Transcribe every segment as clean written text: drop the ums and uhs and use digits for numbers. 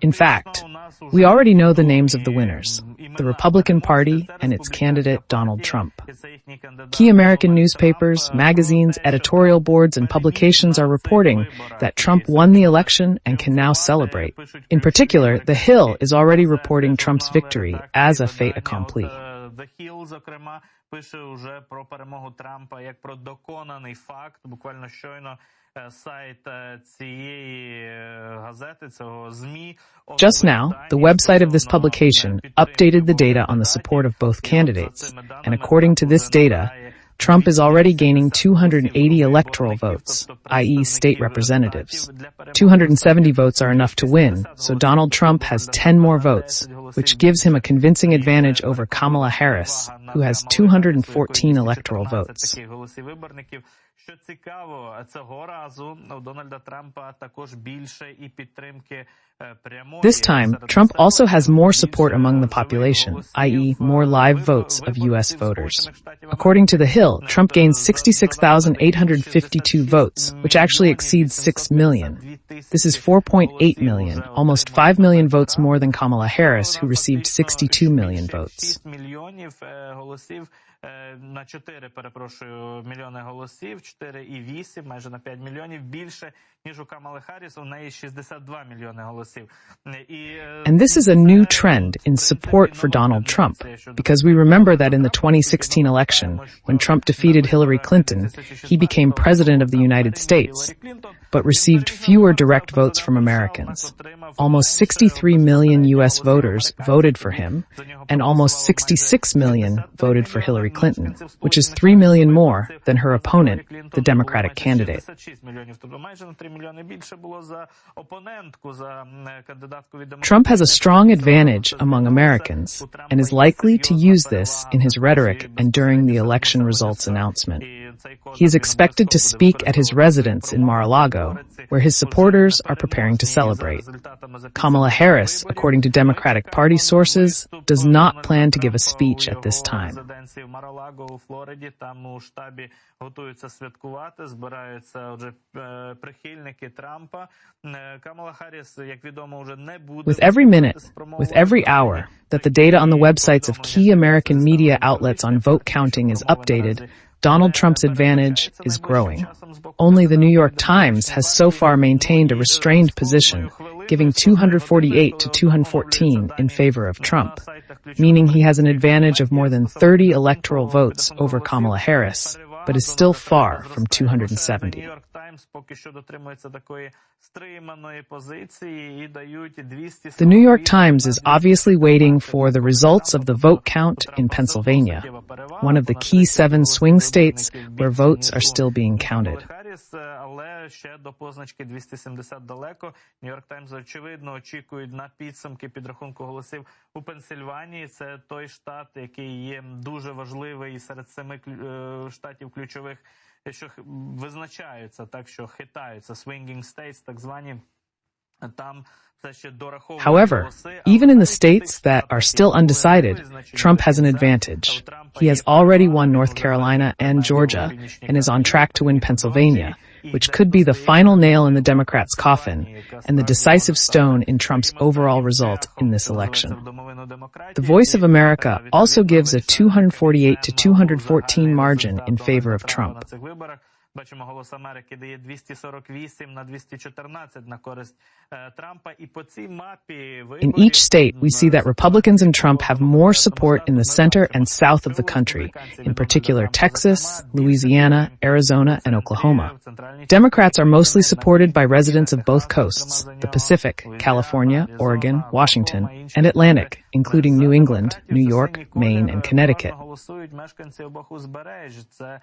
In fact, we already know the names of the winners, the Republican Party and its candidate Donald Trump. Key American newspapers, magazines, editorial boards, and publications are reporting that Trump won the election and can now celebrate. In particular, The Hill is already reporting Trump's victory as a fait accompli. Пише уже про перемогу Трампа як про доконаний факт. Буквально щойно сайт цієї газети, цього ЗМІ. Just now, the website of this publication updated the data on the support of both candidates, and according to this data, Trump is already gaining 280 electoral votes, i.e. state representatives. 270 votes are enough to win, so Donald Trump has 10 more votes, which gives him a convincing advantage over Kamala Harris, who has 214 electoral votes. Що цікаво, цього разу у Дональда Трампа також більше і підтримки прямої. This time, Trump also has more support among the population, i.e. more live votes of U.S. voters. According to The Hill, Trump gains 66,852 votes, which actually exceeds 6 million. This is 4.8 million, almost 5 million votes more than Kamala Harris, who received 62 million votes. На 4, перепрошую, мільйони голосів, 4,8, майже на 5 мільйонів більше, ніж у Камали Харріс, у неї 62 мільйони голосів. And this is a new trend in support for Donald Trump, because we remember that in the 2016 election, when Trump defeated Hillary Clinton, he became president of the United States, but received fewer direct votes from Americans. Almost 63 million U.S. voters voted for him, and almost 66 million voted for Hillary Clinton, which is 3 million more than her opponent, the Democratic candidate. Trump has a strong advantage among Americans and is likely to use this in his rhetoric and during the election results announcement. He is expected to speak at his residence in Mar-a-Lago, where his supporters are preparing to celebrate. Kamala Harris, according to Democratic Party sources, does not plan to give a speech at this time. With every minute, with every hour, that the data on the websites of key American media outlets on vote counting is updated, Donald Trump's advantage is growing. Only the New York Times has so far maintained a restrained position, giving 248 to 214 in favor of Trump, meaning he has an advantage of more than 30 electoral votes over Kamala Harris, but is still far from 270. The New York Times is obviously waiting for the results of the vote count in Pennsylvania, one of the key 7 swing states where votes are still being counted. Але ще до позначки 270 далеко. Нью-Йорк Таймс, очевидно, очікують на підсумки підрахунку голосів у Пенсильванії. Це той штат, який є дуже важливий серед 7 штатів ключових, що визначаються, так що хитаються, swinging states, так звані. Там However, even in the states that are still undecided, Trump has an advantage. He has already won North Carolina and Georgia and is on track to win Pennsylvania, which could be the final nail in the Democrats' coffin and the decisive stone in Trump's overall result in this election. The Voice of America also gives a 248 to 214 margin in favor of Trump. Бачимо, «Голос Америки» дає 248 на 214 на користь Трампа. І по цій мапі In each state, we see that Republicans and Trump have more support in the center and south of the country, in particular Texas, Louisiana, Arizona, and Oklahoma. Democrats are mostly supported by residents of both coasts, the Pacific, California, Oregon, Washington, and Atlantic, including New England, New York, Maine, and Connecticut. Голосують мешканці обох узбережжя. Це,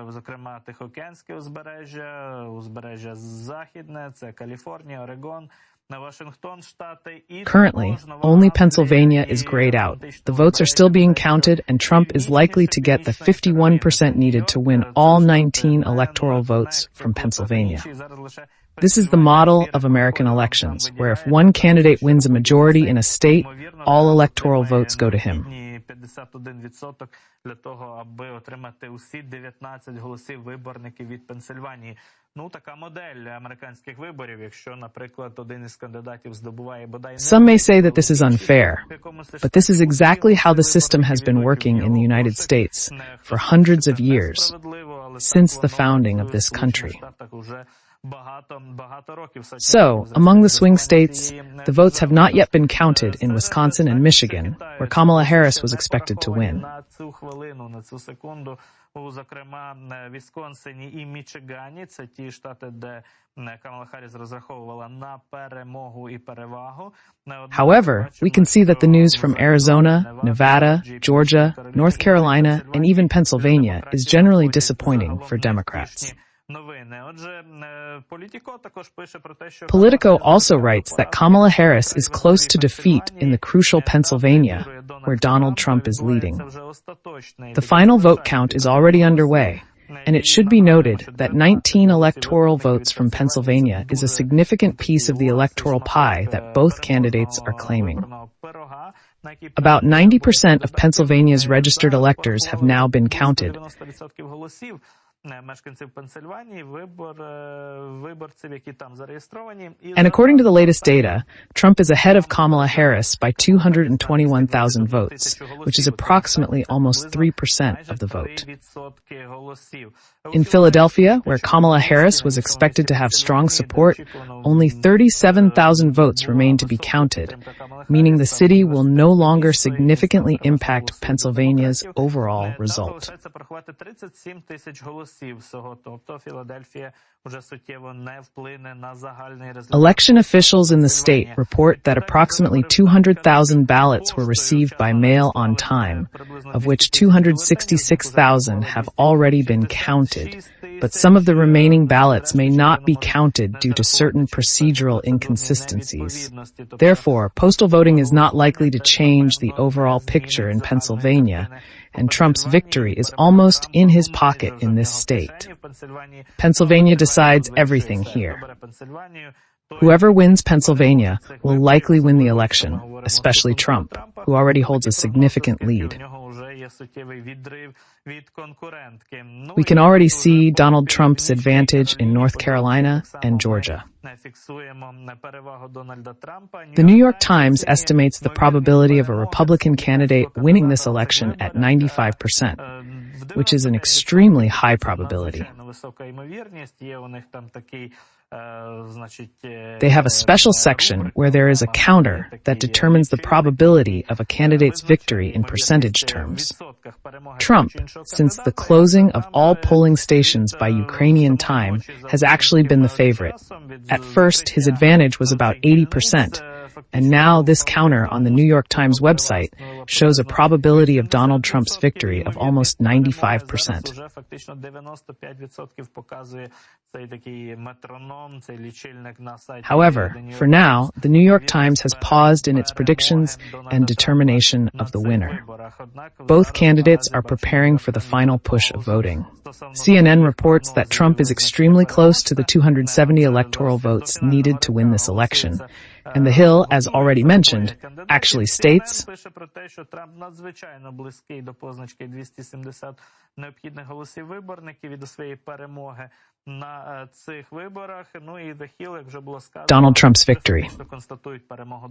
зокрема, Тихоокеанське узбережжя Західне, це Каліфорнія, Орегон, Washington, Штати. Currently, only Pennsylvania is grayed out. The votes are still being counted, and Trump is likely to get the 51% needed to win all 19 electoral votes from Pennsylvania. This is the model of American elections, where if one candidate wins a majority in a state, all electoral votes go to him. 51% для того, аби отримати усі 19 голосів виборників від Пенсильванії. Ну, така модель американських виборів, якщо, наприклад, один із кандидатів здобуває бодай... Some may say that this is unfair, but this is exactly how the system has been working in the United States for hundreds of years, since the founding of this country. So, among the swing states, the votes have not yet been counted in Wisconsin and Michigan, where Kamala Harris was expected to win. Зокрема, Вісконсині і Мічигані, це ті штати, де Камала Харріс розраховувала на перемогу і перевагу. However, we can see that the news from Arizona, Nevada, Georgia, North Carolina, and even Pennsylvania is generally disappointing for Democrats. Politico also writes that Kamala Harris is close to defeat in the crucial Pennsylvania, where Donald Trump is leading. The final vote count is already underway, and it should be noted that 19 electoral votes from Pennsylvania is a significant piece of the electoral pie that both candidates are claiming. About 90% of Pennsylvania's registered electors have now been counted. And according to the latest data, Trump is ahead of Kamala Harris by 221,000 votes, which is approximately almost 3% of the vote. In Philadelphia, where Kamala Harris was expected to have strong support, only 37,000 votes remain to be counted, meaning the city will no longer significantly impact Pennsylvania's overall result. Election officials in the state report that approximately 200,000 ballots were received by mail on time, of which 266,000 have already been counted. But some of the remaining ballots may not be counted due to certain procedural inconsistencies. Therefore, postal voting is not likely to change the overall picture in Pennsylvania, and Trump's victory is almost in his pocket in this state. Pennsylvania decides everything here. Whoever wins Pennsylvania will likely win the election, especially Trump, who already holds a significant lead. We can already see Donald Trump's advantage in North Carolina and Georgia. The New York Times estimates the probability of a Republican candidate winning this election at 95%, which is an extremely high probability. They have a special section where there is a counter that determines the probability of a candidate's victory in percentage terms. Trump, since the closing of all polling stations by Ukrainian time, has actually been the favorite. At first, his advantage was about 80%, and now this counter on the New York Times website shows a probability of Donald Trump's victory of almost 95%. However, for now, the New York Times has paused in its predictions and determination of the winner. Both candidates are preparing for the final push of voting. CNN reports that Trump is extremely close to the 270 electoral votes needed to win this election. And The Hill, as already mentioned, actually states, Donald Trump's victory.